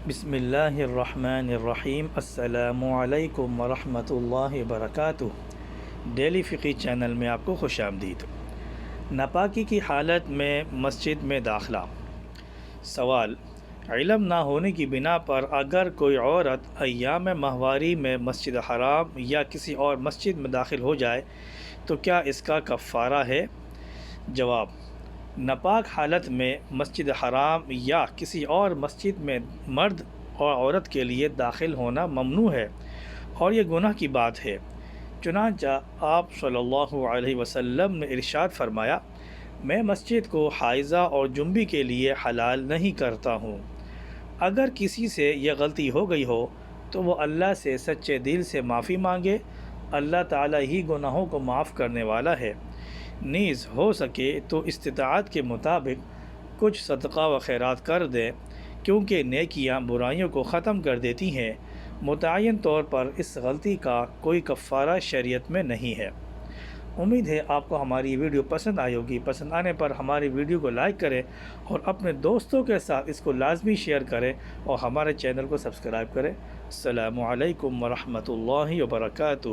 بسم اللہ الرحمن الرحیم۔ السلام علیکم ورحمۃ اللہ وبرکاتہ۔ ڈیلی فقی چینل میں آپ کو خوش آمدید۔ ناپاکی کی حالت میں مسجد میں داخلہ۔ سوال: علم نہ ہونے کی بنا پر اگر کوئی عورت ایام ماہواری میں مسجد حرام یا کسی اور مسجد میں داخل ہو جائے تو کیا اس کا کفارہ ہے؟ جواب: ناپاک حالت میں مسجد حرام یا کسی اور مسجد میں مرد اور عورت کے لیے داخل ہونا ممنوع ہے اور یہ گناہ کی بات ہے۔ چنانچہ آپ صلی اللہ علیہ وسلم نے ارشاد فرمایا: میں مسجد کو حائضہ اور جنبی کے لیے حلال نہیں کرتا ہوں۔ اگر کسی سے یہ غلطی ہو گئی ہو تو وہ اللہ سے سچے دل سے معافی مانگے، اللہ تعالیٰ ہی گناہوں کو معاف کرنے والا ہے۔ نیز ہو سکے تو استطاعت کے مطابق کچھ صدقہ و خیرات کر دیں، کیونکہ نیکیاں برائیوں کو ختم کر دیتی ہیں۔ متعین طور پر اس غلطی کا کوئی کفارہ شریعت میں نہیں ہے۔ امید ہے آپ کو ہماری ویڈیو پسند آئی ہوگی۔ پسند آنے پر ہماری ویڈیو کو لائک کریں اور اپنے دوستوں کے ساتھ اس کو لازمی شیئر کریں اور ہمارے چینل کو سبسکرائب کریں۔ السلام علیکم ورحمۃ اللہ وبرکاتہ۔